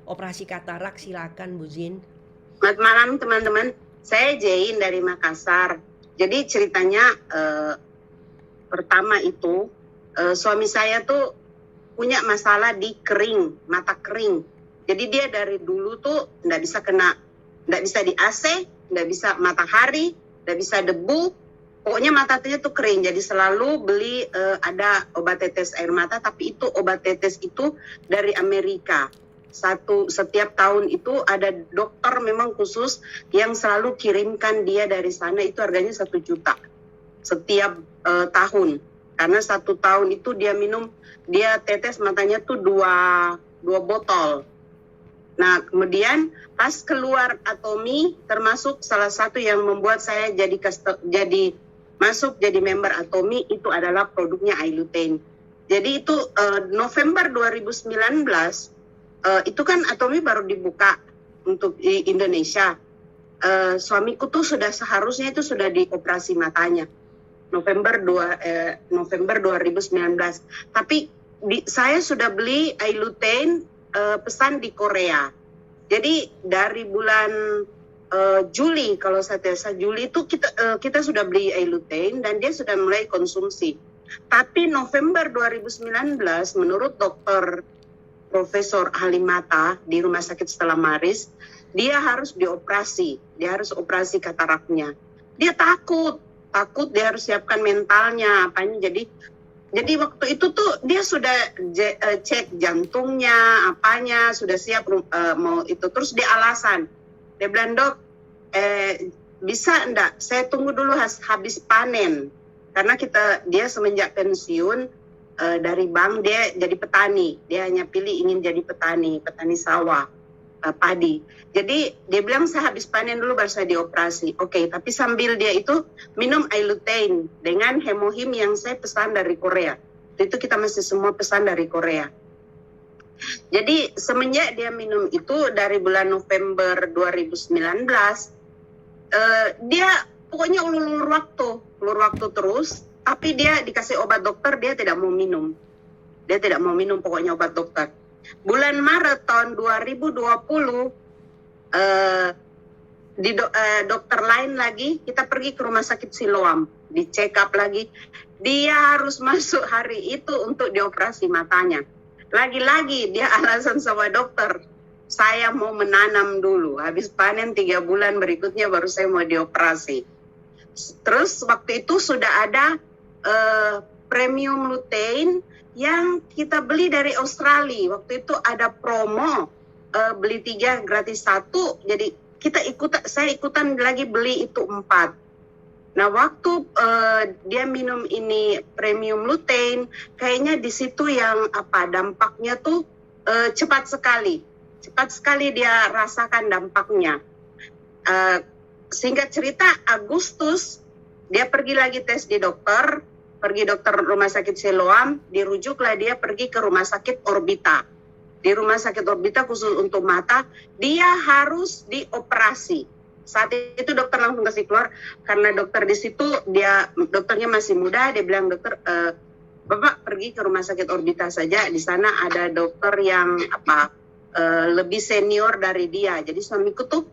operasi katarak. Silakan Bu Zin. Selamat malam teman-teman, saya Jain dari Makassar. Jadi ceritanya pertama itu suami saya tuh punya masalah di kering, mata kering. Jadi dia dari dulu tuh nggak bisa di AC, nggak bisa matahari, nggak bisa debu. Pokoknya matanya tuh kering. Jadi selalu beli ada obat tetes air mata, tapi itu obat tetes itu dari Amerika. Setiap tahun itu ada dokter memang khusus yang selalu kirimkan dia dari sana, itu harganya 1 juta setiap tahun, karena 1 tahun itu dia tetes matanya tuh dua botol. Nah kemudian pas keluar Atomy, termasuk salah satu yang membuat saya masuk jadi member Atomy itu adalah produknya iLutein. Jadi itu November 2019 itu kan Atomy baru dibuka untuk di Indonesia. Suamiku tuh seharusnya itu sudah dioperasi matanya November 2019. Tapi saya sudah beli iLutein pesan di Korea. Jadi dari bulan Juli, kalau saya tidak Juli itu kita sudah beli iLutein dan dia sudah mulai konsumsi. Tapi November 2019 menurut dokter Profesor ahli mata di Rumah Sakit Stella Maris, dia harus dioperasi, dia harus operasi kataraknya. Dia takut dia harus siapkan mentalnya, apanya. Jadi waktu itu tuh dia sudah cek jantungnya, apanya, sudah siap mau itu. Terus dia alasan, dia bilang, "Dok, bisa enggak saya tunggu dulu habis panen?" Karena dia semenjak pensiun dari bank, dia jadi petani. Dia hanya ingin jadi petani sawah, padi. Jadi dia bilang, "Saya habis panen dulu baru saya dioperasi." Oke, tapi sambil dia itu minum iLutein dengan hemohim yang saya pesan dari Korea. Itu kita masih semua pesan dari Korea. Jadi semenjak dia minum itu dari bulan November 2019, dia pokoknya ulur waktu terus. Tapi dia dikasih obat dokter, dia tidak mau minum. Dia tidak mau minum pokoknya obat dokter. Bulan Maret tahun 2020, dokter lain lagi, kita pergi ke Rumah Sakit Siloam, di check up lagi. Dia harus masuk hari itu untuk dioperasi matanya. Lagi-lagi dia alasan sama dokter, "Saya mau menanam dulu, habis panen 3 bulan berikutnya baru saya mau dioperasi." Terus waktu itu sudah ada premium lutein yang kita beli dari Australia. Waktu itu ada promo beli 3 gratis 1. Jadi saya ikutan lagi beli itu 4. Nah waktu dia minum ini premium lutein, kayaknya di situ yang dampaknya tuh cepat sekali dia rasakan dampaknya. Singkat cerita, Agustus dia pergi lagi tes di dokter Rumah Sakit Siloam, dirujuklah dia pergi ke Rumah Sakit Orbita. Di Rumah Sakit Orbita khusus untuk mata, dia harus dioperasi. Saat itu dokter langsung kasih keluar, karena dokter di situ dokternya masih muda. Dia bilang, "Dokter, Bapak pergi ke Rumah Sakit Orbita saja. Di sana ada dokter yang lebih senior dari dia." Jadi suamiku tuh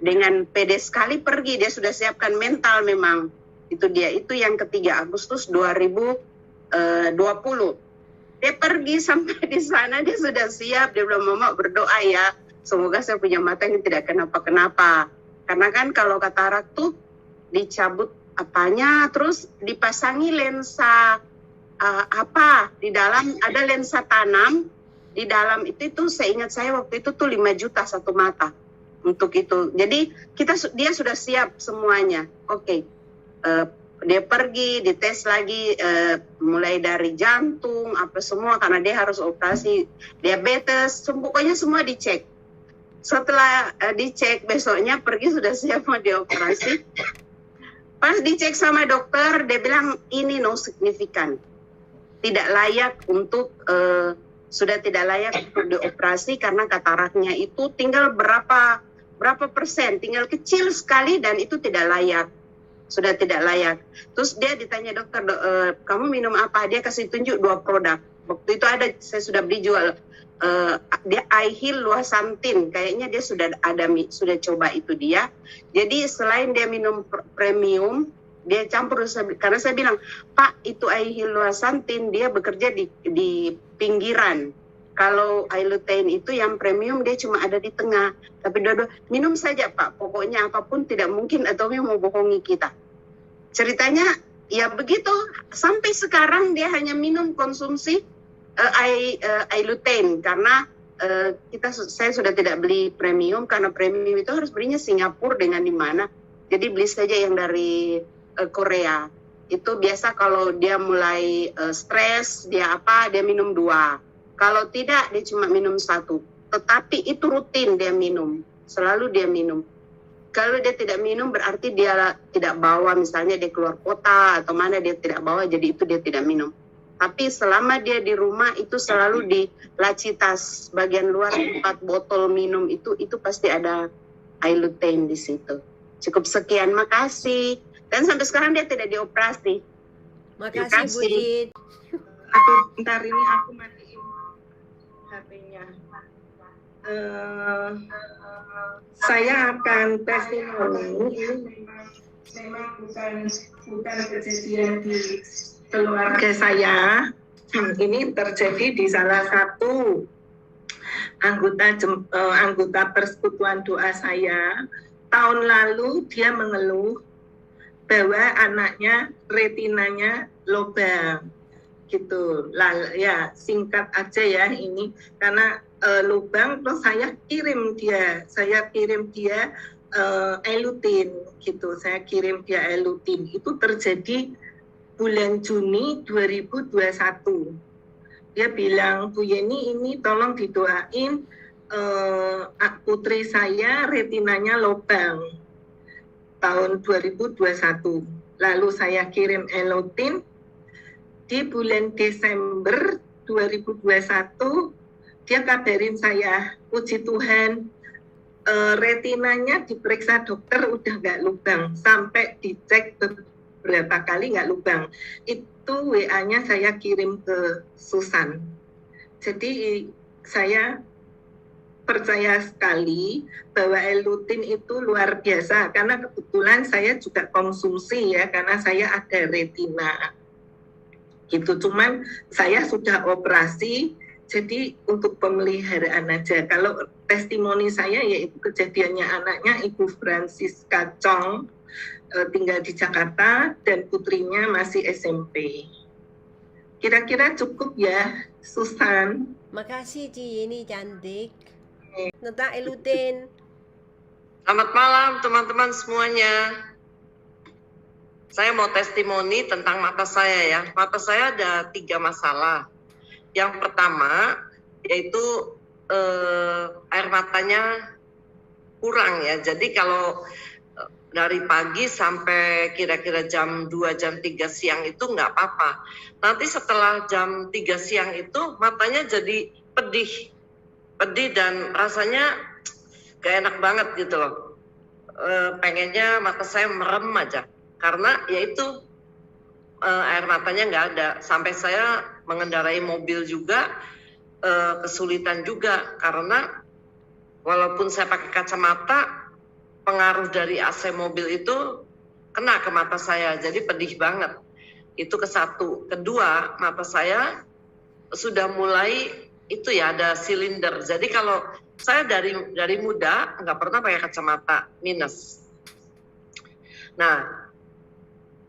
dengan pede sekali pergi. Dia sudah siapkan mental memang. Itu yang ketiga, Agustus 2020. Dia pergi sampai di sana, dia sudah siap. Dia bilang, "Mama berdoa ya, semoga saya punya mata yang tidak kenapa-kenapa." Karena kan kalau katarak tuh dicabut apanya, terus dipasangi lensa di dalam ada lensa tanam. Di dalam itu seingat saya waktu itu tuh 5 juta satu mata untuk itu. Jadi dia sudah siap semuanya. Oke. Dia pergi dites lagi mulai dari jantung apa semua, karena dia harus operasi diabetes, pokoknya semua dicek. Setelah dicek besoknya pergi sudah siap mau dioperasi. Pas dicek sama dokter, dia bilang ini no signifikan, tidak layak untuk sudah tidak layak untuk dioperasi karena kataraknya itu tinggal berapa persen, tinggal kecil sekali dan itu tidak layak. Sudah tidak layak. Terus dia ditanya dokter, "Kamu minum apa?" Dia kasih tunjuk 2 produk. Waktu itu saya sudah beli jual dia eye heal luasantin, kayaknya dia sudah coba itu dia. Jadi selain dia minum premium, dia campur, karena saya bilang, Pak, itu eye heal luasantin dia bekerja di pinggiran. Kalau iLutein itu yang premium dia cuma ada di tengah. Tapi dua-dua minum saja Pak, pokoknya apapun tidak mungkin Atomy mau bohongi kita. Ceritanya ya begitu, sampai sekarang dia hanya minum konsumsi iLutein karena saya sudah tidak beli premium, karena premium itu harus belinya Singapura dengan di mana. Jadi beli saja yang dari Korea. Itu biasa kalau dia mulai stres, dia minum 2. Kalau tidak, dia cuma minum 1. Tetapi itu rutin dia minum. Selalu dia minum. Kalau dia tidak minum, berarti dia tidak bawa. Misalnya dia keluar kota atau mana dia tidak bawa, jadi itu dia tidak minum. Tapi selama dia di rumah, itu selalu di laci tas bagian luar 4 botol minum itu pasti ada iLutein di situ. Cukup sekian, makasih. Dan sampai sekarang dia tidak dioperasi. Makasih Bu Jin. Bentar ini aku matiin HP-nya. Saya akan testimoni. Ini memang bukan kejadian di keluarga saya. Ini terjadi di salah satu anggota persekutuan doa saya. Tahun lalu dia mengeluh bahwa anaknya retinanya lobang. Gitu lah ya, singkat aja ya ini, karena lubang, terus saya kirim dia iLutein gitu, saya kirim dia iLutein. Itu terjadi bulan Juni 2021. Dia bilang, Bu Yeni, ini tolong didoain, putri saya retinanya lobang tahun 2021. Lalu saya kirim iLutein. Di bulan Desember 2021, dia kabarin saya, puji Tuhan, retinanya diperiksa dokter udah nggak lubang, sampai dicek beberapa kali nggak lubang. Itu WA-nya saya kirim ke Susan. Jadi saya percaya sekali bahwa iLutein itu luar biasa, karena kebetulan saya juga konsumsi ya, karena saya ada retina. Gitu, cuman saya sudah operasi, jadi untuk pemeliharaan aja. Kalau testimoni saya yaitu kejadiannya anaknya Ibu Francisca Chong, tinggal di Jakarta, dan putrinya masih SMP. Kira-kira cukup ya, Susan. Makasih Ci, ini cantik. Tentang iLutein. Selamat malam teman-teman semuanya. Saya mau testimoni tentang mata saya ya. Mata saya ada 3 masalah. Yang pertama yaitu air matanya kurang ya. Jadi kalau dari pagi sampai kira-kira jam 2, jam 3 siang itu nggak apa-apa. Nanti setelah jam 3 siang itu matanya jadi pedih dan rasanya gak enak banget gitu loh. Pengennya mata saya merem aja. Karena yaitu air matanya nggak ada. Sampai saya mengendarai mobil juga kesulitan juga, karena walaupun saya pakai kacamata, pengaruh dari AC mobil itu kena ke mata saya, jadi pedih banget. Itu ke satu. Kedua, mata saya sudah mulai itu ya, ada silinder. Jadi kalau saya dari muda nggak pernah pakai kacamata minus. Nah,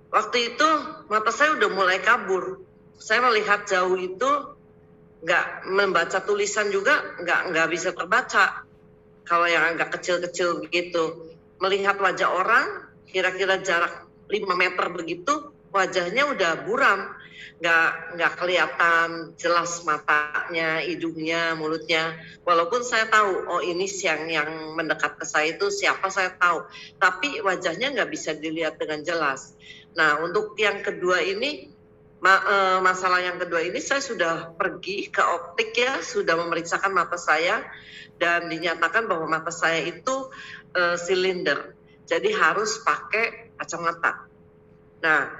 waktu itu mata saya udah mulai kabur. Saya melihat jauh itu nggak membaca tulisan juga nggak bisa terbaca. Kalau yang agak kecil-kecil begitu, melihat wajah orang kira-kira jarak 5 meter begitu, wajahnya udah buram, nggak kelihatan jelas matanya, hidungnya, mulutnya. Walaupun saya tahu, oh ini yang mendekat ke saya itu siapa saya tahu, tapi wajahnya nggak bisa dilihat dengan jelas. Nah, untuk yang kedua ini, masalah yang kedua ini saya sudah pergi ke optik ya, sudah memeriksakan mata saya dan dinyatakan bahwa mata saya itu silinder. Jadi harus pakai kacamata. Nah,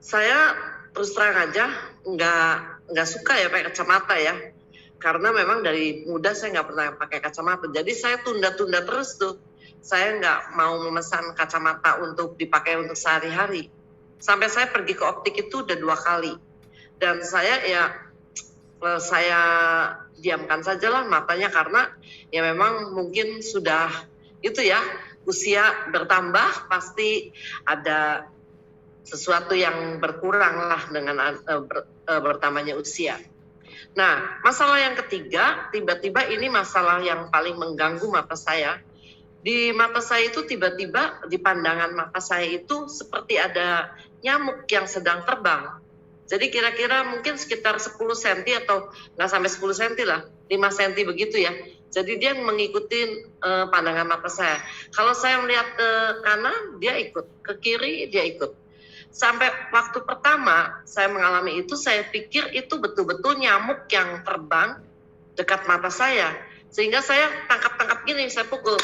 saya terus terang aja nggak suka ya pakai kacamata ya. karena memang dari muda saya nggak pernah pakai kacamata. Jadi saya tunda-tunda terus tuh. Saya nggak mau memesan kacamata untuk dipakai untuk sehari-hari. Sampai saya pergi ke optik itu udah 2 kali. Dan saya diamkan sajalah matanya karena ya memang mungkin sudah itu ya, usia bertambah pasti ada sesuatu yang berkurang lah dengan bertambahnya usia. Nah, masalah yang ketiga, tiba-tiba ini masalah yang paling mengganggu mata saya. Di mata saya itu tiba-tiba di pandangan mata saya itu seperti ada nyamuk yang sedang terbang. Jadi kira-kira mungkin sekitar 10 cm atau nggak sampai 10 cm lah, 5 cm begitu ya. Jadi dia mengikuti pandangan mata saya. Kalau saya melihat ke kanan, dia ikut. Ke kiri, dia ikut. Sampai waktu pertama saya mengalami itu, saya pikir itu betul-betul nyamuk yang terbang dekat mata saya. Sehingga saya tangkap-tangkap gini, saya pukul.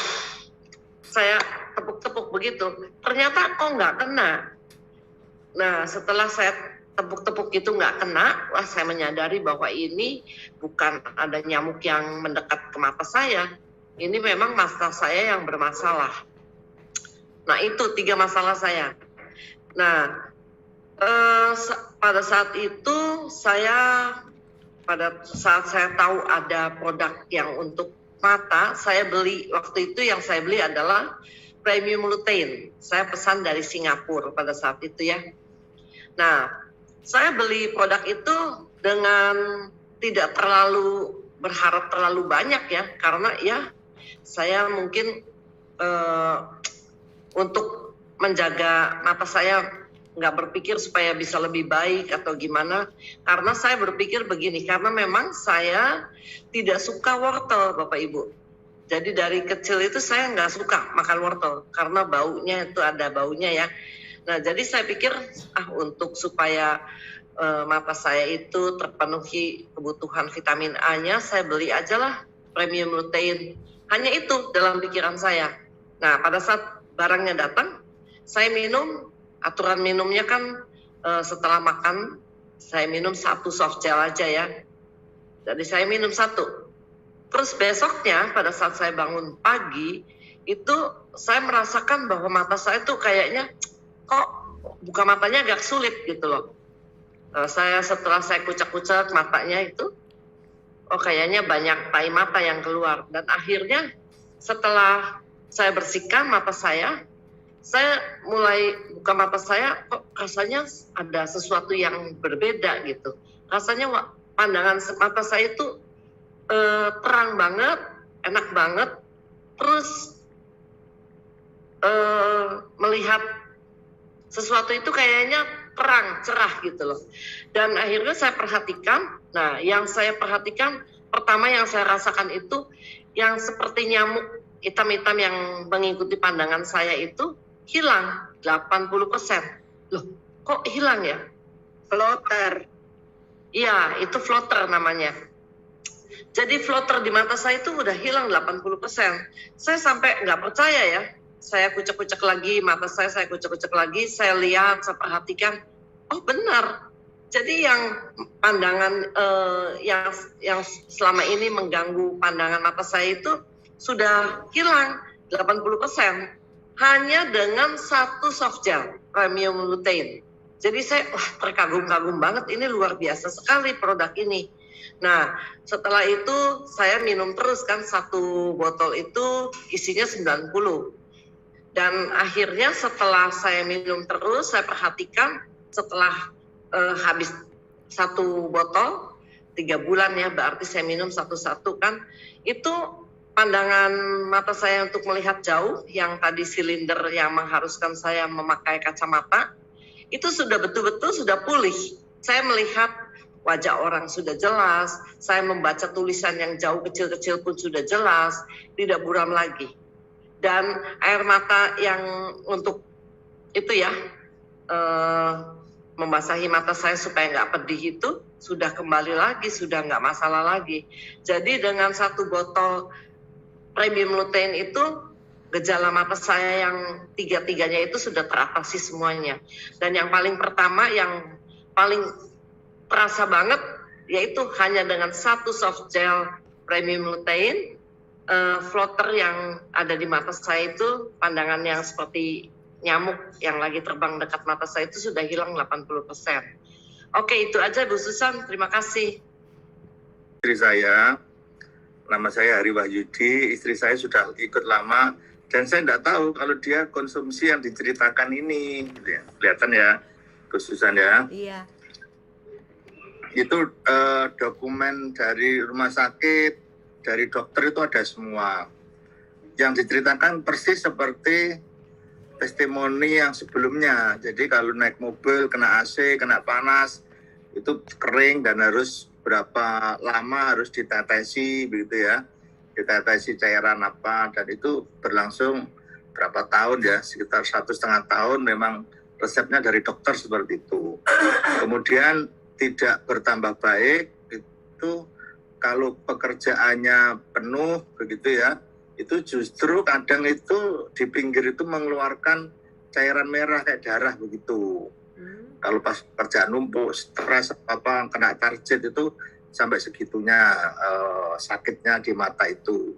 Saya tepuk-tepuk begitu. Ternyata kok nggak kena. Nah, setelah saya tepuk-tepuk itu nggak kena, wah saya menyadari bahwa ini bukan ada nyamuk yang mendekat ke mata saya. Ini memang mata saya yang bermasalah. Nah, itu 3 masalah saya. Nah, pada saat itu pada saat saya tahu ada produk yang untuk mata, saya beli, waktu itu yang saya beli adalah premium lutein. Saya pesan dari Singapura pada saat itu ya. Nah, saya beli produk itu dengan tidak terlalu berharap terlalu banyak ya, karena ya saya mungkin untuk menjaga mata saya nggak berpikir supaya bisa lebih baik atau gimana, karena saya berpikir begini, karena memang saya tidak suka wortel Bapak Ibu. Jadi dari kecil itu saya nggak suka makan wortel karena baunya itu ada baunya ya. Nah, jadi saya pikir untuk supaya mata saya itu terpenuhi kebutuhan vitamin A-nya, saya beli aja lah premium lutein. Hanya itu dalam pikiran saya. Nah, pada saat barangnya datang, saya minum, aturan minumnya kan setelah makan saya minum 1 soft gel aja ya. Jadi saya minum 1. Terus besoknya pada saat saya bangun pagi itu saya merasakan bahwa mata saya tuh kayaknya kok buka matanya agak sulit gitu loh. Setelah saya kucek-kucek matanya itu, oh kayaknya banyak tai mata yang keluar. Dan akhirnya setelah saya bersihkan mata saya mulai buka mata saya, kok rasanya ada sesuatu yang berbeda gitu. Rasanya pandangan mata saya itu terang banget, enak banget, terus melihat sesuatu itu kayaknya terang, cerah gitu loh. Dan akhirnya saya perhatikan, nah yang saya perhatikan, pertama yang saya rasakan itu, yang seperti nyamuk hitam-hitam yang mengikuti pandangan saya itu, hilang 80%. Loh, kok hilang ya? Floater. Iya, itu floater namanya. Jadi floater di mata saya itu udah hilang 80%. Saya sampai nggak percaya ya. Saya kucek-kucek lagi, mata saya kucek-kucek lagi, saya lihat, saya perhatikan, oh benar. Jadi yang pandangan yang selama ini mengganggu pandangan mata saya itu sudah hilang 80%. Hanya dengan 1 soft gel premium lutein. Jadi saya terkagum-kagum banget, ini luar biasa sekali produk ini. Nah, setelah itu saya minum terus kan, 1 botol itu isinya 90. Dan akhirnya setelah saya minum terus, saya perhatikan setelah habis 1 botol, 3 bulan ya, berarti saya minum satu-satu kan, itu pandangan mata saya untuk melihat jauh, yang tadi silinder yang mengharuskan saya memakai kacamata, itu sudah betul-betul sudah pulih. Saya melihat wajah orang sudah jelas, saya membaca tulisan yang jauh kecil-kecil pun sudah jelas, tidak buram lagi. Dan air mata yang untuk itu ya, membasahi mata saya supaya nggak pedih itu, sudah kembali lagi, sudah nggak masalah lagi. Jadi dengan 1 botol premium lutein itu, gejala mata saya yang 3-3-nya itu sudah teratasi semuanya. Dan yang paling pertama, yang paling terasa banget yaitu hanya dengan satu soft gel premium lutein, floater yang ada di mata saya itu, pandangan yang seperti nyamuk yang lagi terbang dekat mata saya itu sudah hilang 80%. Oke, itu aja Bu Susan, terima kasih. Istri saya, nama saya Hari Wahyudi, istri saya sudah ikut lama, dan saya tidak tahu kalau dia konsumsi yang diceritakan ini. Kelihatan ya, Bu Susan ya. Iya. Itu dokumen dari rumah sakit, dari dokter itu ada semua. Yang diceritakan persis seperti testimoni yang sebelumnya. Jadi kalau naik mobil, kena AC, kena panas, itu kering dan harus berapa lama harus ditetesi begitu ya. Ditetesi cairan apa, dan itu berlangsung berapa tahun ya, sekitar 1,5 tahun memang resepnya dari dokter seperti itu. Kemudian tidak bertambah baik, itu kalau pekerjaannya penuh begitu ya, itu justru kadang itu di pinggir itu mengeluarkan cairan merah kayak darah begitu. Kalau pas kerjaan numpuk, stres apa kena target itu sampai segitunya sakitnya di mata itu.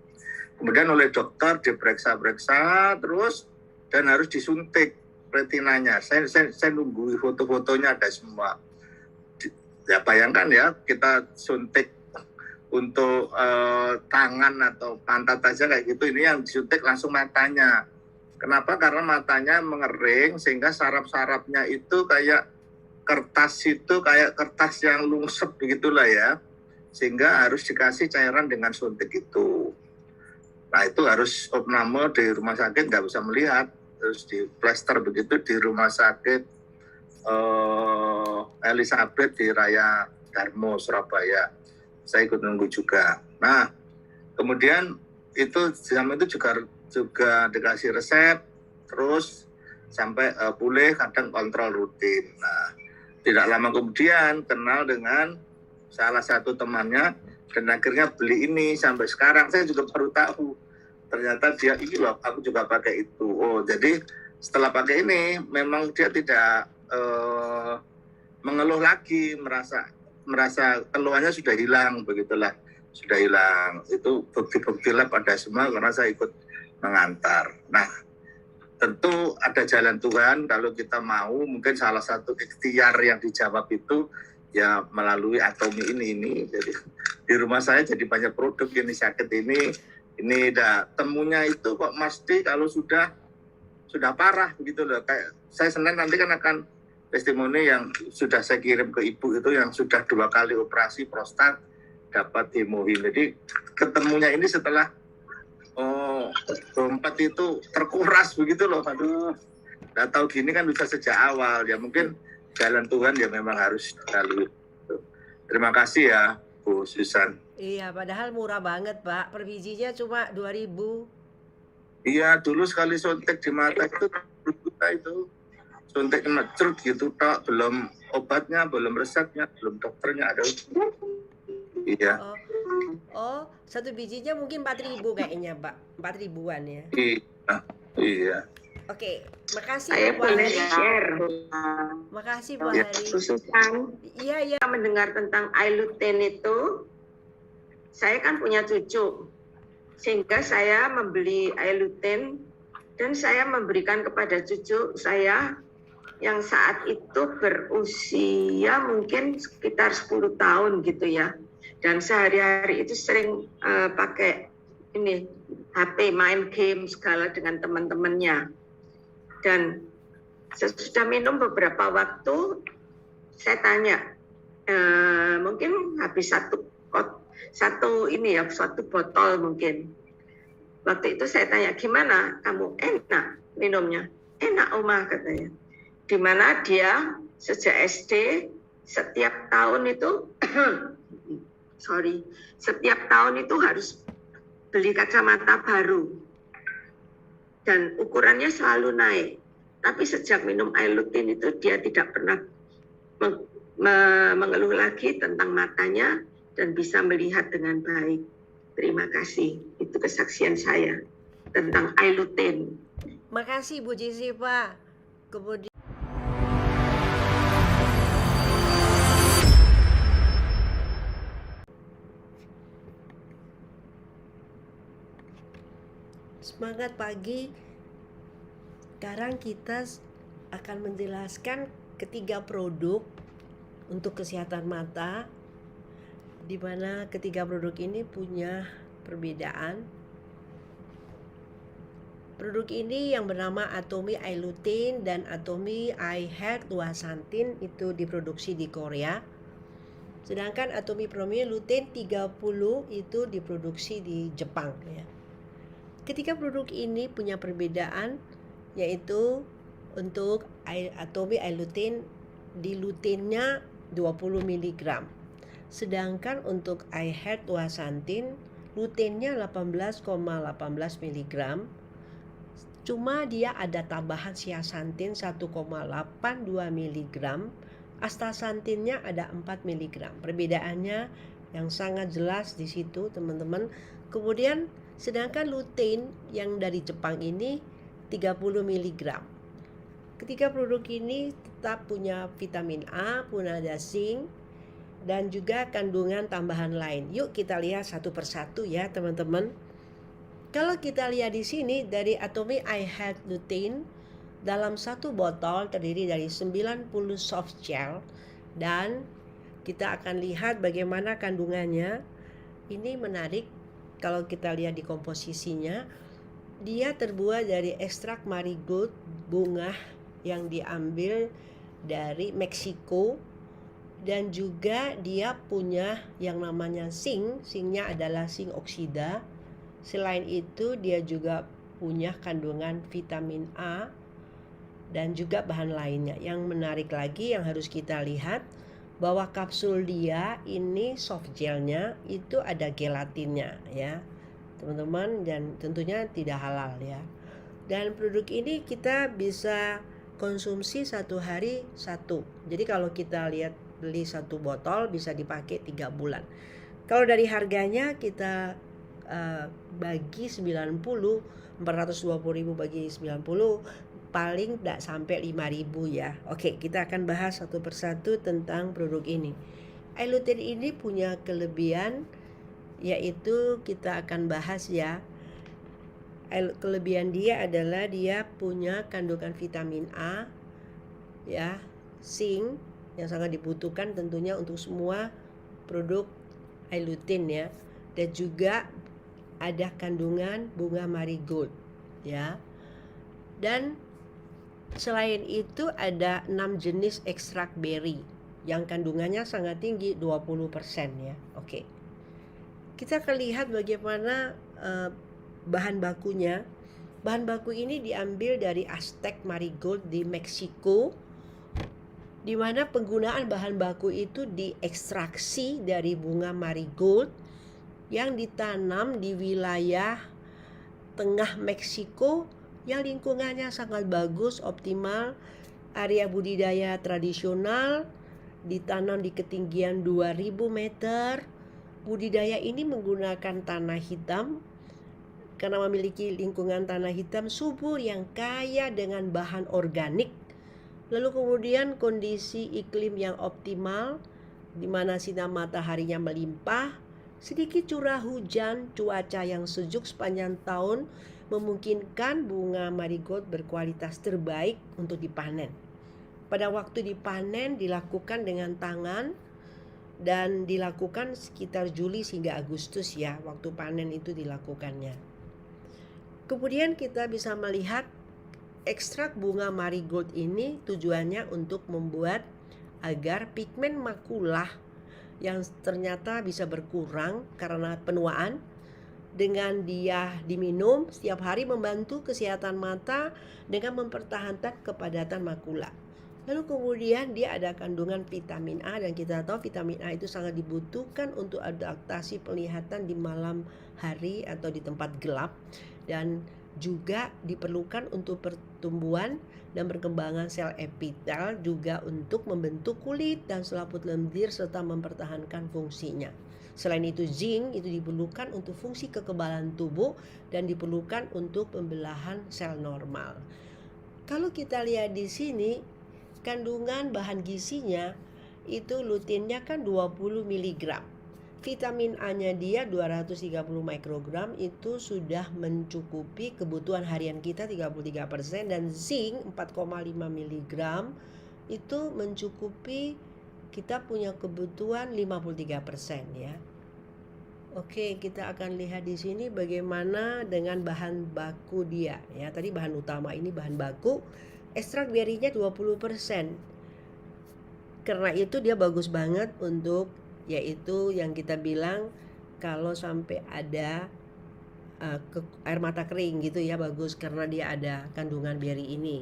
Kemudian oleh dokter diperiksa-periksa terus dan harus disuntik retinanya. Saya nunggu foto-fotonya ada semua. Ya bayangkan ya, kita suntik untuk tangan atau pantat aja kayak gitu, ini yang disuntik langsung matanya. Kenapa? Karena matanya mengering sehingga saraf-sarafnya itu kayak kertas yang lungsep begitulah ya, sehingga harus dikasih cairan dengan suntik itu. Nah itu harus opname di rumah sakit, nggak bisa melihat, terus di plester begitu di rumah sakit Elizabeth di Raya Darmo Surabaya. Saya ikut nunggu juga. Nah kemudian itu sama itu juga dikasih resep terus sampai pulih, kadang kontrol rutin. Nah tidak lama kemudian kenal dengan salah satu temannya dan akhirnya beli ini. Sampai sekarang saya juga baru tahu ternyata dia ini loh, aku juga pakai itu. Oh jadi setelah pakai ini memang dia tidak mengeluh lagi, merasa keluhannya sudah hilang, begitulah, sudah hilang. Itu bukti-bukti lab pada semua karena saya ikut mengantar. Nah tentu ada jalan Tuhan kalau kita mau. Mungkin salah satu ikhtiar yang dijawab itu ya melalui Atomi ini. Jadi di rumah saya jadi banyak produk ini, sakit ini dah temunya itu kok mesti kalau sudah parah begitu loh. Kayak saya Senin nanti kan akan testimoni yang sudah saya kirim ke ibu itu yang sudah 2 kali operasi prostat dapat hemohim. Jadi ketemunya ini setelah dompet itu terkuras begitu loh. Aduh, nggak tahu gini kan bisa sejak awal ya, mungkin jalan Tuhan ya memang harus lalui. Terima kasih ya Bu Susan. Iya, padahal murah banget Pak, per bijinya cuma 2.000. Iya, dulu sekali suntik di mata itu suntik mecerut gitu tok, belum obatnya, belum resepnya, belum dokternya ada. Iya. Oh, satu bijinya mungkin 4.000 kayaknya Pak, 4.000-an ya. Iya. Oke, makasih Saya Bu boleh Hari. share. Makasih Bu Ya. Hari. Susan, Iya. mendengar tentang iLutein itu, saya kan punya cucu, sehingga saya membeli iLutein dan saya memberikan kepada cucu saya yang saat itu berusia mungkin sekitar 10 tahun gitu ya. Dan sehari-hari itu sering pakai ini HP, main game segala dengan teman-temannya. Dan sesudah minum beberapa waktu, saya tanya, mungkin habis satu botol mungkin. Waktu itu saya tanya, gimana kamu, enak minumnya? Enak Oma katanya. Dimana dia sejak SD setiap tahun itu harus beli kacamata baru dan ukurannya selalu naik. Tapi sejak minum iLutein itu dia tidak pernah mengeluh lagi tentang matanya dan bisa melihat dengan baik. Terima kasih. Itu kesaksian saya tentang iLutein. Makasih Bu Jessica. Kemudian Semangat pagi. Sekarang kita akan menjelaskan ketiga produk untuk kesehatan mata, di mana ketiga produk ini punya perbedaan. Produk ini yang bernama Atomy Eye Lutein dan Atomy Eye Hair Zeaxanthin itu diproduksi di Korea. Sedangkan Atomy Premier Lutein 30 itu diproduksi di Jepang ya. Ketiga produk ini punya perbedaan, yaitu untuk Atomy Eye Lutein di luteinnya 20 mg. Sedangkan untuk Eye Hair Zeaxanthin luteinnya 18,18 mg. Cuma dia ada tambahan zeaxanthin 1,82 mg, astaxanthinnya ada 4 mg. Perbedaannya yang sangat jelas di situ, teman-teman. Kemudian sedangkan lutein yang dari Jepang ini 30 mg. Ketiga produk ini tetap punya vitamin A, punya ada zinc, dan juga kandungan tambahan lain. Yuk kita lihat satu persatu ya, teman-teman. Kalau kita lihat di sini dari Atomy Eye Hair Lutein dalam satu botol terdiri dari 90 soft gel, dan kita akan lihat bagaimana kandungannya. Ini menarik kalau kita lihat di komposisinya. Dia terbuat dari ekstrak marigold, bunga yang diambil dari Meksiko, dan juga dia punya yang namanya zinc. Zincnya adalah zinc oksida. Selain itu dia juga punya kandungan vitamin A dan juga bahan lainnya. Yang menarik lagi yang harus kita lihat bahwa kapsul dia ini soft gelnya itu ada gelatinnya ya teman-teman, dan tentunya tidak halal ya. Dan produk ini kita bisa konsumsi satu hari satu. Jadi kalau kita lihat beli satu botol bisa dipakai 3 bulan. Kalau dari harganya kita bagi 90, 420.000 bagi 90 paling tidak sampai 5.000 ya. Oke, kita akan bahas satu persatu tentang produk ini. Eye Lutein ini punya kelebihan, yaitu kita akan bahas ya. Kelebihan dia adalah dia punya kandungan vitamin A ya, zinc yang sangat dibutuhkan tentunya untuk semua produk Eye Lutein ya, dan juga ada kandungan bunga marigold ya. Dan selain itu ada 6 jenis ekstrak berry yang kandungannya sangat tinggi, 20% ya. Oke. Kita akan lihat bagaimana bahan bakunya. Bahan baku ini diambil dari Aztec marigold di Meksiko, di mana penggunaan bahan baku itu diekstraksi dari bunga marigold yang ditanam di wilayah tengah Meksiko yang lingkungannya sangat bagus, optimal, area budidaya tradisional, ditanam di ketinggian 2000 meter. Budidaya ini menggunakan tanah hitam karena memiliki lingkungan tanah hitam subur yang kaya dengan bahan organik. Lalu kemudian kondisi iklim yang optimal, di mana sinar mataharinya melimpah, sedikit curah hujan, cuaca yang sejuk sepanjang tahun memungkinkan bunga marigold berkualitas terbaik untuk dipanen. Pada waktu dipanen dilakukan dengan tangan dan dilakukan sekitar Juli hingga Agustus ya, waktu panen itu dilakukannya. Kemudian kita bisa melihat ekstrak bunga marigold ini tujuannya untuk membuat agar pigmen makulah yang ternyata bisa berkurang karena penuaan, dengan dia diminum setiap hari membantu kesehatan mata dengan mempertahankan kepadatan makula. Lalu kemudian dia ada kandungan vitamin A, dan kita tahu vitamin A itu sangat dibutuhkan untuk adaptasi penglihatan di malam hari atau di tempat gelap, dan juga diperlukan untuk pertumbuhan dan perkembangan sel epitel, juga untuk membentuk kulit dan selaput lendir serta mempertahankan fungsinya. Selain itu zinc itu diperlukan untuk fungsi kekebalan tubuh dan diperlukan untuk pembelahan sel normal. Kalau kita lihat di sini kandungan bahan gizinya itu luteinnya kan 20 mg. vitamin A-nya dia 230 mikrogram itu sudah mencukupi kebutuhan harian kita 33%, dan zinc 4,5 miligram itu mencukupi kita punya kebutuhan 53% ya. Oke, kita akan lihat di sini bagaimana dengan bahan baku dia ya. Tadi bahan utama, ini bahan baku. Ekstrak berinya 20%. Karena itu dia bagus banget untuk yaitu yang kita bilang kalau sampai ada air mata kering gitu ya, bagus karena dia ada kandungan beri ini.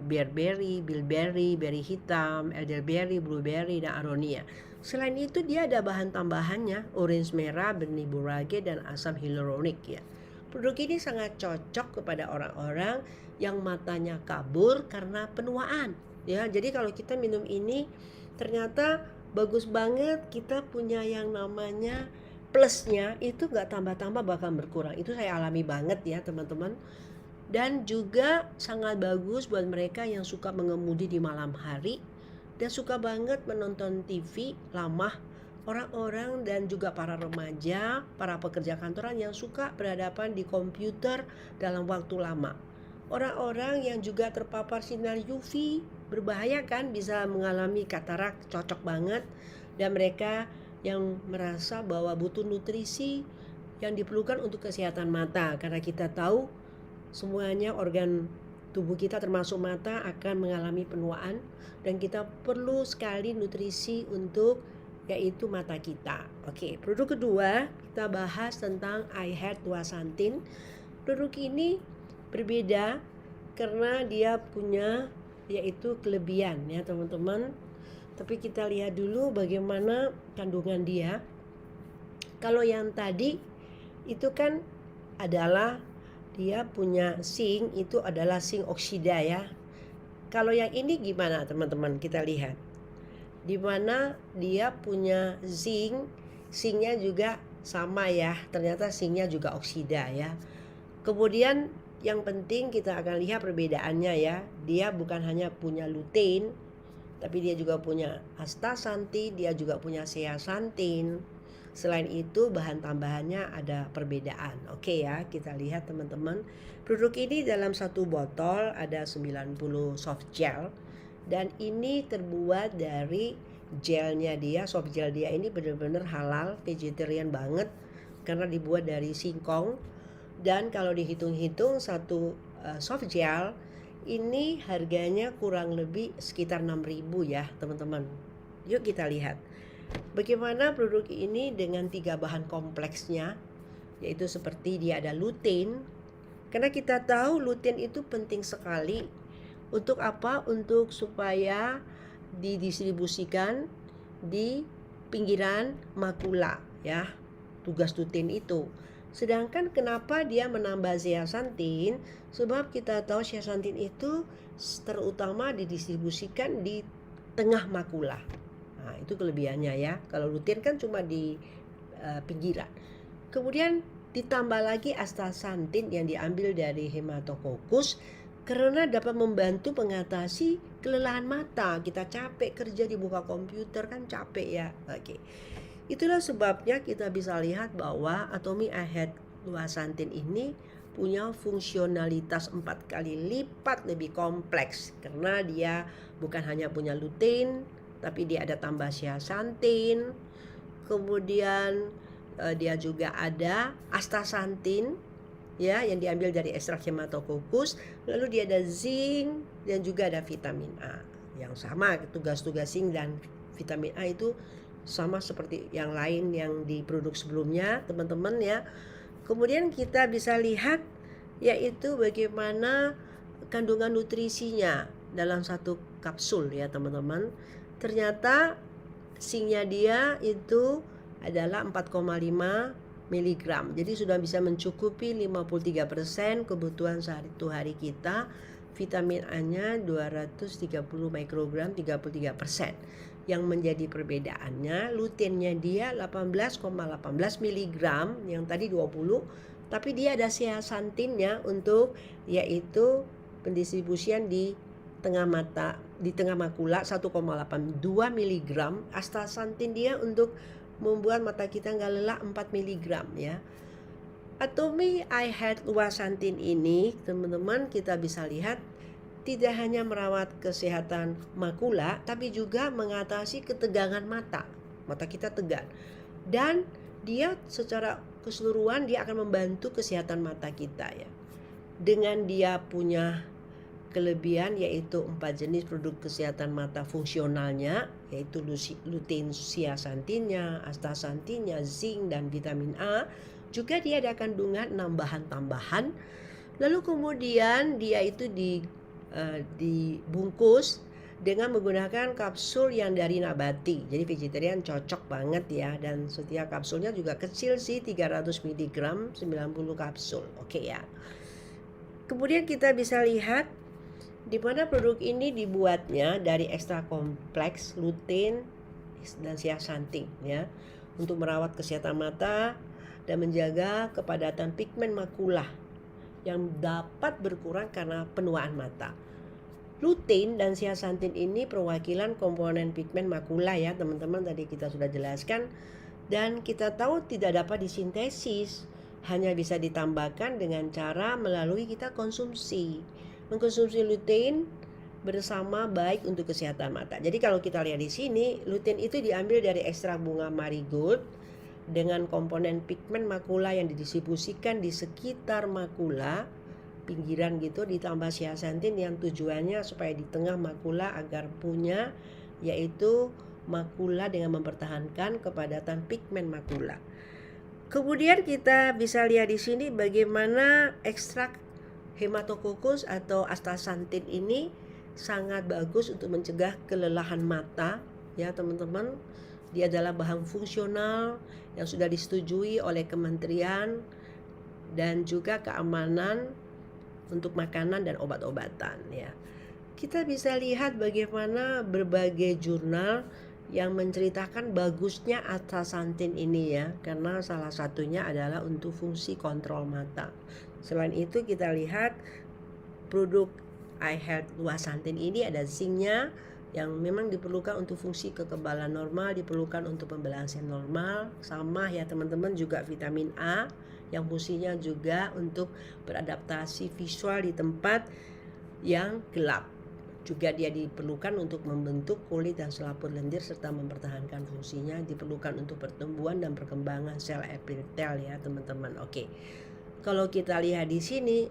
Bearberry, bilberry, beri hitam, elderberry, blueberry, dan aronia. Selain itu dia ada bahan tambahannya, orange merah, benih borage, dan asam hyaluronik ya. Produk ini sangat cocok kepada orang-orang yang matanya kabur karena penuaan ya. Jadi kalau kita minum ini ternyata bagus banget, kita punya yang namanya plusnya itu nggak tambah-tambah, bahkan berkurang. Itu saya alami banget ya teman-teman. Dan juga sangat bagus buat mereka yang suka mengemudi di malam hari dan suka banget menonton TV lama, orang-orang dan juga para remaja, para pekerja kantoran yang suka berhadapan di komputer dalam waktu lama. Orang-orang yang juga terpapar sinar UV berbahaya kan, bisa mengalami katarak, cocok banget. Dan mereka yang merasa bahwa butuh nutrisi yang diperlukan untuk kesehatan mata, karena kita tahu semuanya organ tubuh kita termasuk mata akan mengalami penuaan dan kita perlu sekali nutrisi untuk yaitu mata kita. Oke, produk kedua kita bahas tentang iHeart Duasantin. Produk ini berbeda karena dia punya yaitu kelebihan ya teman-teman. Tapi kita lihat dulu bagaimana kandungan dia. Kalau yang tadi itu kan adalah dia punya zinc, itu adalah zinc oksida ya. Kalau yang ini gimana teman-teman, kita lihat. Dimana dia punya zinc, zincnya juga sama ya. Ternyata zincnya juga oksida ya. Kemudian yang penting kita akan lihat perbedaannya ya. Dia bukan hanya punya lutein, tapi dia juga punya astaxanthin, dia juga punya zeaxanthin. Selain itu bahan tambahannya ada perbedaan. Oke ya, kita lihat teman-teman. Produk ini dalam satu botol ada 90 soft gel. Dan ini terbuat dari gelnya dia, soft gel dia ini benar-benar halal, vegetarian banget. Karena dibuat dari singkong. Dan kalau dihitung-hitung satu soft gel ini harganya kurang lebih sekitar 6.000 ya teman-teman. Yuk kita lihat bagaimana produk ini dengan 3 bahan kompleksnya, yaitu seperti dia ada lutein. Karena kita tahu lutein itu penting sekali untuk apa? Untuk supaya didistribusikan di pinggiran makula ya. Tugas lutein itu. Sedangkan kenapa dia menambah zeaxanthin? Sebab kita tahu zeaxanthin itu terutama didistribusikan di tengah makula. Nah, itu kelebihannya ya. Kalau lutein kan cuma di pinggiran. Kemudian ditambah lagi astaxanthin yang diambil dari Haematococcus karena dapat membantu mengatasi kelelahan mata. Kita capek kerja di muka komputer kan capek ya. Oke. Itulah sebabnya kita bisa lihat bahwa Atomy iHeart Duasantin ini punya fungsionalitas 4 kali lipat lebih kompleks karena dia bukan hanya punya lutein, tapi dia ada tambah zeaxanthin, kemudian dia juga ada astaxanthin ya yang diambil dari ekstrak Haematococcus, lalu dia ada zinc dan juga ada vitamin A. Yang sama tugas-tugas zinc dan vitamin A itu sama seperti yang lain yang di produk sebelumnya teman-teman ya. Kemudian kita bisa lihat yaitu bagaimana kandungan nutrisinya dalam satu kapsul ya teman-teman. Ternyata zincnya dia itu adalah 4,5 mg. Jadi sudah bisa mencukupi 53% kebutuhan satu hari kita. Vitamin A-nya 230 mikrogram, 33%. Yang menjadi perbedaannya luteinnya dia 18,18 mg yang tadi 20, tapi dia ada zeaxanthinnya untuk yaitu pendistribusian di tengah mata, di tengah makula 1,82 mg. Astaxanthin dia untuk membuat mata kita nggak lelah 4 mg ya. Atomy Eye Health Luasantin ini teman-teman kita bisa lihat tidak hanya merawat kesehatan makula tapi juga mengatasi ketegangan mata. Mata kita tegang. Dan dia secara keseluruhan dia akan membantu kesehatan mata kita ya. Dengan dia punya kelebihan yaitu 4 jenis produk kesehatan mata fungsionalnya yaitu lutein zeaxanthinnya, astaxanthinnya, zinc dan vitamin A. Juga dia ada kandungan 6 bahan tambahan. Lalu kemudian dia itu dibungkus dengan menggunakan kapsul yang dari nabati. Jadi vegetarian cocok banget ya. Dan setiap kapsulnya juga kecil sih, 300 mg, 90 kapsul. Oke ya. Kemudian kita bisa lihat di mana produk ini dibuatnya dari ekstrak kompleks lutein dan zeaxanthin ya, untuk merawat kesehatan mata dan menjaga kepadatan pigmen makula yang dapat berkurang karena penuaan mata. Lutein dan zeaxanthin ini perwakilan komponen pigmen makula ya teman-teman, tadi kita sudah jelaskan, dan kita tahu tidak dapat disintesis, hanya bisa ditambahkan dengan cara melalui kita konsumsi. Mengkonsumsi lutein bersama baik untuk kesehatan mata. Jadi kalau kita lihat di sini, lutein itu diambil dari ekstrak bunga marigold dengan komponen pigmen makula yang didistribusikan di sekitar makula, pinggiran gitu, ditambah zeaxanthin yang tujuannya supaya di tengah makula agar punya yaitu makula dengan mempertahankan kepadatan pigmen makula. Kemudian kita bisa lihat di sini bagaimana ekstrak Haematococcus atau astaxanthin ini sangat bagus untuk mencegah kelelahan mata ya teman-teman. Dia adalah bahan fungsional yang sudah disetujui oleh kementerian dan juga keamanan untuk makanan dan obat-obatan ya. Kita bisa lihat bagaimana berbagai jurnal yang menceritakan bagusnya astaxanthin ini ya, karena salah satunya adalah untuk fungsi kontrol mata. Selain itu kita lihat produk Eye Health Luasantin ini ada zincnya yang memang diperlukan untuk fungsi kekebalan normal, diperlukan untuk pembalansian normal, sama ya teman-teman, juga vitamin A yang fungsinya juga untuk beradaptasi visual di tempat yang gelap. Juga dia diperlukan untuk membentuk kulit dan selaput lendir serta mempertahankan fungsinya, diperlukan untuk pertumbuhan dan perkembangan sel epitel ya teman-teman. Oke. Kalau kita lihat di sini,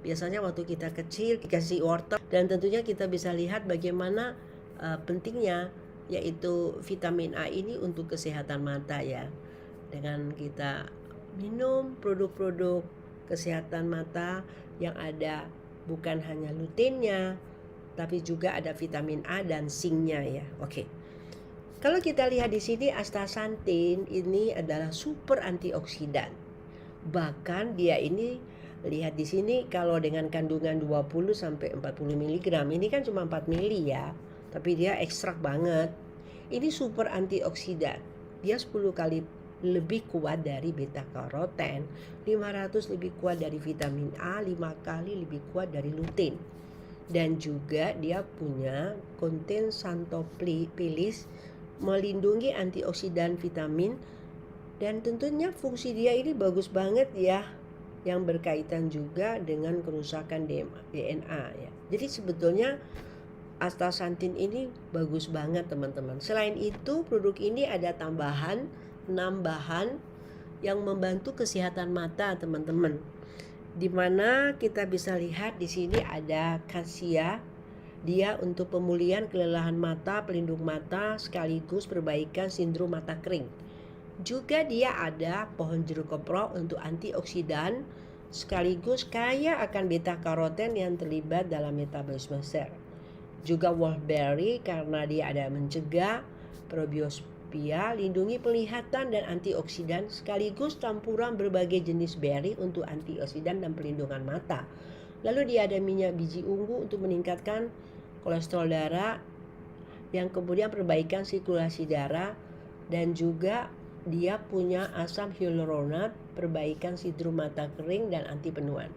biasanya waktu kita kecil dikasih wortel, dan tentunya kita bisa lihat bagaimana pentingnya yaitu vitamin A ini untuk kesehatan mata ya. Dengan kita minum produk-produk kesehatan mata yang ada bukan hanya luteinnya, tapi juga ada vitamin A dan zincnya ya. Oke. Kalau kita lihat di sini, astaxanthin ini adalah super antioksidan. Bahkan dia ini, lihat di sini, kalau dengan kandungan 20 sampai 40 mg, ini kan cuma 4 mili ya, tapi dia ekstrak banget. Ini super antioksidan. Dia 10 kali lebih kuat dari beta karoten, 500 lebih kuat dari vitamin A, 5 kali lebih kuat dari lutein. Dan juga dia punya konten xanthophyllis, melindungi antioksidan vitamin. Dan tentunya fungsi dia ini bagus banget ya, yang berkaitan juga dengan kerusakan DNA ya. Jadi sebetulnya astaxanthin ini bagus banget teman-teman. Selain itu produk ini ada tambahan 6 bahan yang membantu kesehatan mata teman-teman. Dimana kita bisa lihat di sini ada cassia, dia untuk pemulihan kelelahan mata, pelindung mata, sekaligus perbaikan sindrom mata kering. Juga dia ada pohon jeruk kopro untuk antioksidan, sekaligus kaya akan beta karoten yang terlibat dalam metabolisme sel. Juga wolfberry karena dia ada mencegah probiospia, lindungi penglihatan dan antioksidan, sekaligus campuran berbagai jenis berry untuk antioksidan dan pelindungan mata. Lalu dia ada minyak biji ungu untuk meningkatkan kolesterol darah, yang kemudian perbaikan sirkulasi darah, dan juga dia punya asam hyaluronat, perbaikan sindrom mata kering dan anti penuaan.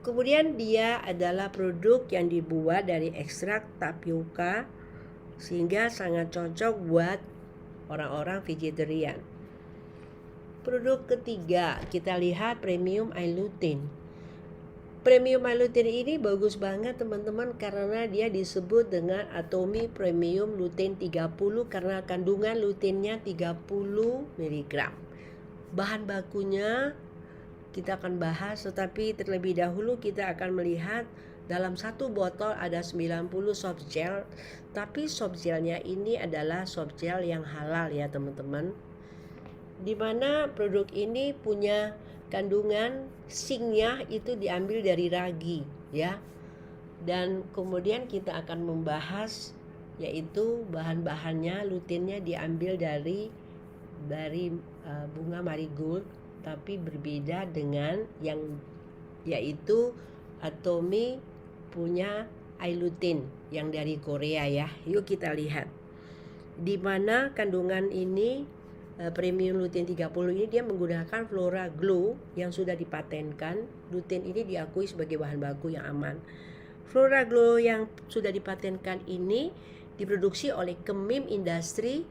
Kemudian dia adalah produk yang dibuat dari ekstrak tapioka, sehingga sangat cocok buat orang-orang vegetarian. Produk ketiga kita lihat premium ilutein. Premium ilutein ini bagus banget teman-teman karena dia disebut dengan Atomy Premium Lutein 30 karena kandungan luteinnya 30 mg. Bahan bakunya kita akan bahas, tetapi terlebih dahulu kita akan melihat dalam satu botol ada 90 soft gel, tapi soft gelnya ini adalah soft gel yang halal ya teman-teman. Di mana produk ini punya kandungan zincnya itu diambil dari ragi ya. Dan kemudian kita akan membahas yaitu bahan-bahannya, luteinnya diambil dari bunga marigold, tapi berbeda dengan yang yaitu Atomy punya ilutein yang dari Korea ya. Yuk kita lihat. Di mana kandungan ini Premium Lutein 30 ini dia menggunakan Flora Glow yang sudah dipatenkan. Lutein ini diakui sebagai bahan baku yang aman. Flora Glow yang sudah dipatenkan ini diproduksi oleh Kemim Industry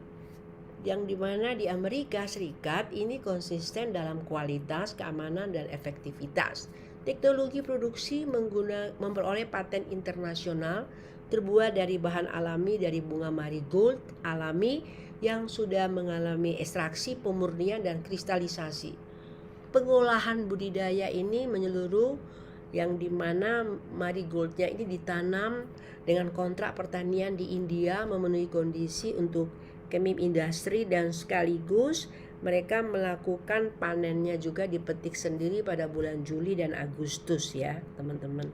yang dimana di Amerika Serikat ini konsisten dalam kualitas, keamanan, dan efektivitas. Teknologi produksi memperoleh paten internasional terbuat dari bahan alami dari bunga marigold alami yang sudah mengalami ekstraksi, pemurnian, dan kristalisasi. Pengolahan budidaya ini menyeluruh yang dimana marigoldnya ini ditanam dengan kontrak pertanian di India memenuhi kondisi untuk Kemim Industry dan sekaligus mereka melakukan panennya juga dipetik sendiri pada bulan Juli dan Agustus ya teman-teman.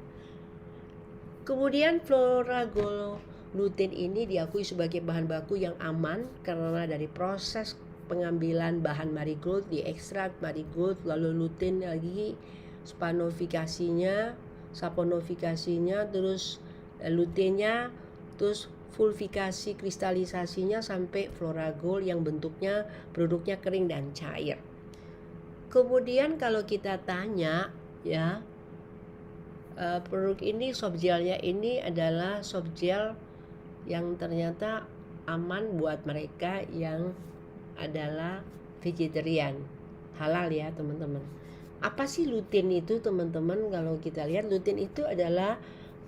Kemudian Flora Glow Lutein ini diakui sebagai bahan baku yang aman karena dari proses pengambilan bahan marigold, diekstrak marigold, lalu lutein lagi, saponifikasinya, terus luteinnya, terus fulvifikasi kristalisasinya sampai Flora Gold yang bentuknya produknya kering dan cair. Kemudian kalau kita tanya ya, produk ini soft gelnya ini adalah soft gel yang ternyata aman buat mereka yang adalah vegetarian, halal ya teman-teman. Apa sih lutein itu teman-teman? Kalau kita lihat lutein itu adalah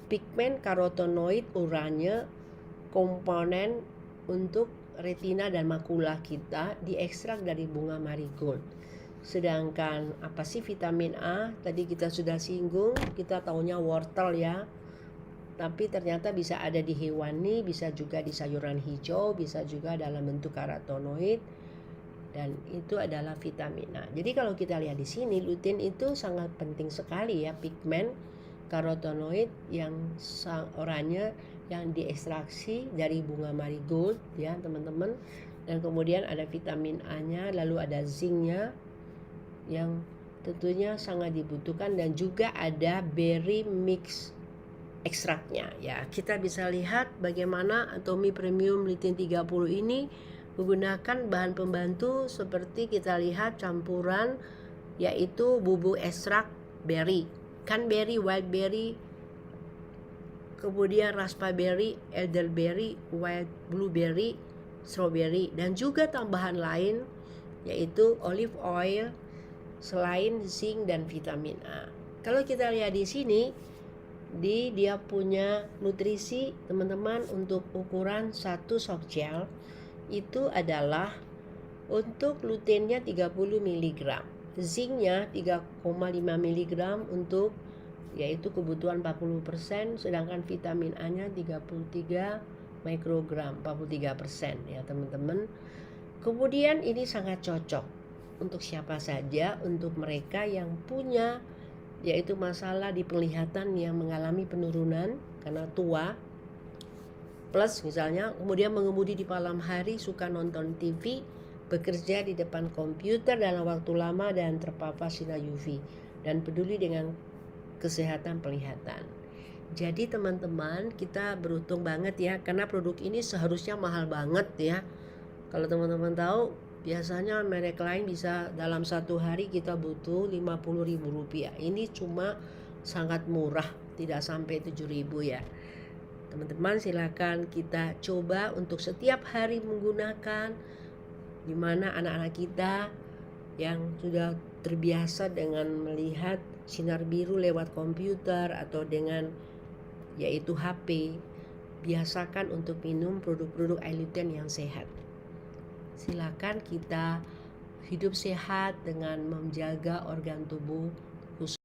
pigmen karotenoid oranye, komponen untuk retina dan makula kita, diekstrak dari bunga marigold. Sedangkan apa sih vitamin A? Tadi kita sudah singgung, kita taunya wortel ya. Tapi ternyata bisa ada di hewani, bisa juga di sayuran hijau, bisa juga dalam bentuk karotenoid, dan itu adalah vitamin A. Jadi kalau kita lihat di sini, lutein itu sangat penting sekali ya, pigmen karotenoid yang oranye yang diekstraksi dari bunga marigold ya teman-teman. Dan kemudian ada vitamin A-nya, lalu ada zincnya yang tentunya sangat dibutuhkan, dan juga ada berry mix ekstraknya ya. Kita bisa lihat bagaimana Atomy Premium Lutein 30 ini menggunakan bahan pembantu seperti kita lihat campuran yaitu bubuk ekstrak berry, cranberry, wild berry, kemudian raspberry, elderberry, wild blueberry, strawberry, dan juga tambahan lain yaitu olive oil selain zinc dan vitamin A. Kalau kita lihat di sini dia punya nutrisi teman-teman untuk ukuran satu soft gel itu adalah untuk luteinnya 30 mg, zincnya 3,5 mg untuk yaitu kebutuhan 40%, sedangkan vitamin A-nya 33 mikrogram, 43% ya teman-teman. Kemudian ini sangat cocok untuk siapa saja, untuk mereka yang punya yaitu masalah di penglihatan yang mengalami penurunan karena tua, plus misalnya kemudian mengemudi di malam hari, suka nonton TV, bekerja di depan komputer dalam waktu lama dan terpapar sinar UV, dan peduli dengan kesehatan penglihatan. Jadi teman-teman, kita beruntung banget ya karena produk ini seharusnya mahal banget ya. Kalau teman-teman tahu, biasanya merek lain bisa dalam satu hari kita butuh Rp50.000. Ini cuma sangat murah, tidak sampai Rp7.000 ya. Teman-teman silakan kita coba untuk setiap hari menggunakan di mana anak-anak kita yang sudah terbiasa dengan melihat sinar biru lewat komputer atau dengan yaitu HP, biasakan untuk minum produk-produk iLutein yang sehat. Silakan kita hidup sehat dengan menjaga organ tubuh